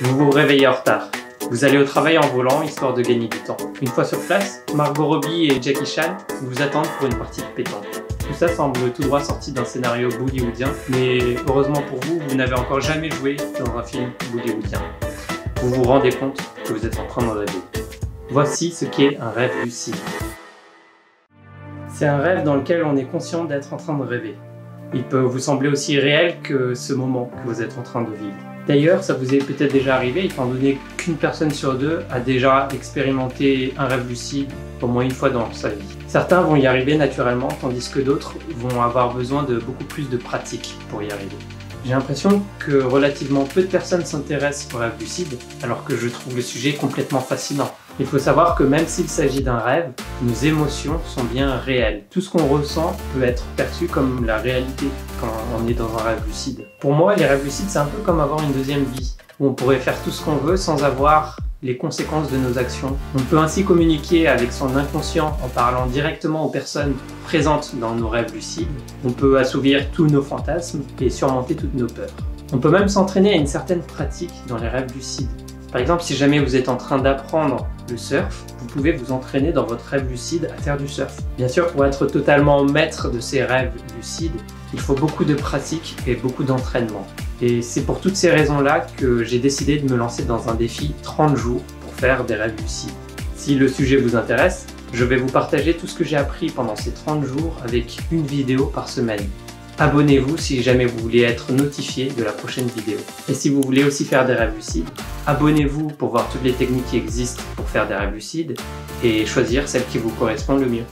Vous vous réveillez en retard. Vous allez au travail en volant, histoire de gagner du temps. Une fois sur place, Margot Robbie et Jackie Chan vous attendent pour une partie de pétanque. Tout ça semble tout droit sorti d'un scénario bollywoodien, mais heureusement pour vous, vous n'avez encore jamais joué dans un film bollywoodien. Vous vous rendez compte que vous êtes en train de rêver. Voici ce qu'est un rêve lucide. C'est un rêve dans lequel on est conscient d'être en train de rêver. Il peut vous sembler aussi réel que ce moment que vous êtes en train de vivre. D'ailleurs, ça vous est peut-être déjà arrivé, étant donné qu'une personne sur deux a déjà expérimenté un rêve lucide au moins une fois dans sa vie. Certains vont y arriver naturellement, tandis que d'autres vont avoir besoin de beaucoup plus de pratique pour y arriver. J'ai l'impression que relativement peu de personnes s'intéressent au rêve lucide, alors que je trouve le sujet complètement fascinant. Il faut savoir que même s'il s'agit d'un rêve, nos émotions sont bien réelles. Tout ce qu'on ressent peut être perçu comme la réalité quand on est dans un rêve lucide. Pour moi, les rêves lucides, c'est un peu comme avoir une deuxième vie, où on pourrait faire tout ce qu'on veut sans avoir les conséquences de nos actions. On peut ainsi communiquer avec son inconscient en parlant directement aux personnes présentes dans nos rêves lucides. On peut assouvir tous nos fantasmes et surmonter toutes nos peurs. On peut même s'entraîner à une certaine pratique dans les rêves lucides. Par exemple, si jamais vous êtes en train d'apprendre le surf, vous pouvez vous entraîner dans votre rêve lucide à faire du surf. Bien sûr, pour être totalement maître de ces rêves lucides, il faut beaucoup de pratique et beaucoup d'entraînement. Et c'est pour toutes ces raisons-là que j'ai décidé de me lancer dans un défi 30 jours pour faire des rêves lucides. Si le sujet vous intéresse, je vais vous partager tout ce que j'ai appris pendant ces 30 jours avec une vidéo par semaine. Abonnez-vous si jamais vous voulez être notifié de la prochaine vidéo. Et si vous voulez aussi faire des rêves lucides, abonnez-vous pour voir toutes les techniques qui existent pour faire des rêves lucides et choisir celle qui vous correspond le mieux.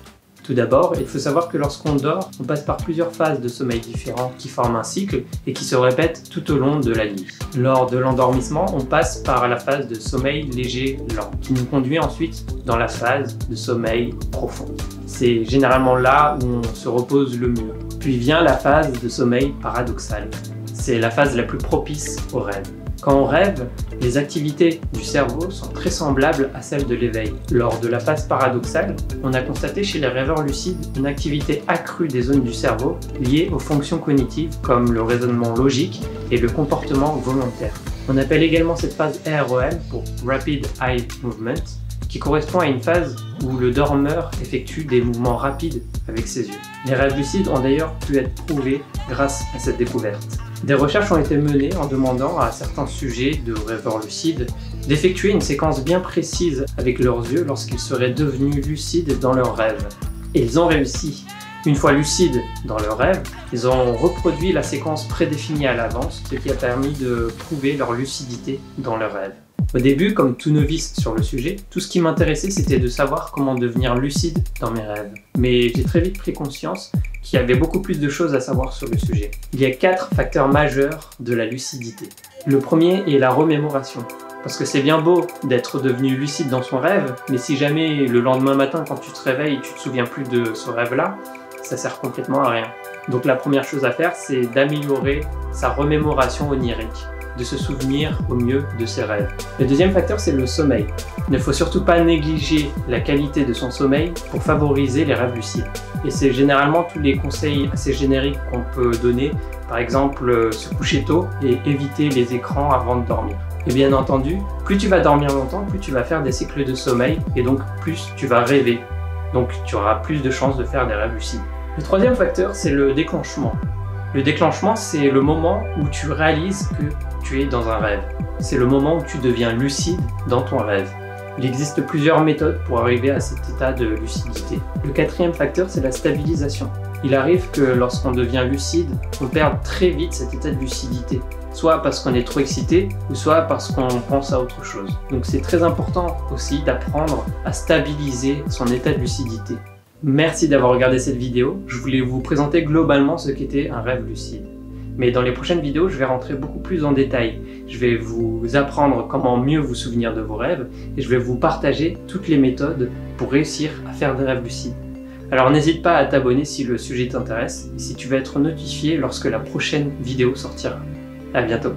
Tout d'abord, il faut savoir que lorsqu'on dort, on passe par plusieurs phases de sommeil différents qui forment un cycle et qui se répètent tout au long de la nuit. Lors de l'endormissement, on passe par la phase de sommeil léger lent, qui nous conduit ensuite dans la phase de sommeil profond. C'est généralement là où on se repose le mieux. Puis vient la phase de sommeil paradoxal. C'est la phase la plus propice au rêve. Quand on rêve, les activités du cerveau sont très semblables à celles de l'éveil. Lors de la phase paradoxale, on a constaté chez les rêveurs lucides une activité accrue des zones du cerveau liées aux fonctions cognitives comme le raisonnement logique et le comportement volontaire. On appelle également cette phase REM pour Rapid Eye Movement, qui correspond à une phase où le dormeur effectue des mouvements rapides avec ses yeux. Les rêves lucides ont d'ailleurs pu être prouvés grâce à cette découverte. Des recherches ont été menées en demandant à certains sujets de rêveurs lucides d'effectuer une séquence bien précise avec leurs yeux lorsqu'ils seraient devenus lucides dans leurs rêves. Et ils ont réussi. Une fois lucides dans leurs rêves, ils ont reproduit la séquence prédéfinie à l'avance, ce qui a permis de prouver leur lucidité dans leurs rêves. Au début, comme tout novice sur le sujet, tout ce qui m'intéressait c'était de savoir comment devenir lucide dans mes rêves. Mais j'ai très vite pris conscience qu'il y avait beaucoup plus de choses à savoir sur le sujet. Il y a 4 facteurs majeurs de la lucidité. Le premier est la remémoration. Parce que c'est bien beau d'être devenu lucide dans son rêve, mais si jamais le lendemain matin quand tu te réveilles, tu te souviens plus de ce rêve-là, ça sert complètement à rien. Donc la première chose à faire, c'est d'améliorer sa remémoration onirique, de se souvenir au mieux de ses rêves. Le deuxième facteur, c'est le sommeil. Il ne faut surtout pas négliger la qualité de son sommeil pour favoriser les rêves lucides. Et c'est généralement tous les conseils assez génériques qu'on peut donner, par exemple se coucher tôt et éviter les écrans avant de dormir. Et bien entendu, plus tu vas dormir longtemps, plus tu vas faire des cycles de sommeil et donc plus tu vas rêver. Donc tu auras plus de chances de faire des rêves lucides. Le troisième facteur, c'est le déclenchement. Le déclenchement, c'est le moment où tu réalises que tu es dans un rêve. C'est le moment où tu deviens lucide dans ton rêve. Il existe plusieurs méthodes pour arriver à cet état de lucidité. Le quatrième facteur, c'est la stabilisation. Il arrive que lorsqu'on devient lucide, on perd très vite cet état de lucidité. Soit parce qu'on est trop excité, ou soit parce qu'on pense à autre chose. Donc c'est très important aussi d'apprendre à stabiliser son état de lucidité. Merci d'avoir regardé cette vidéo. Je voulais vous présenter globalement ce qu'était un rêve lucide. Mais dans les prochaines vidéos, je vais rentrer beaucoup plus en détail. Je vais vous apprendre comment mieux vous souvenir de vos rêves et je vais vous partager toutes les méthodes pour réussir à faire des rêves lucides. Alors n'hésite pas à t'abonner si le sujet t'intéresse et si tu veux être notifié lorsque la prochaine vidéo sortira. À bientôt.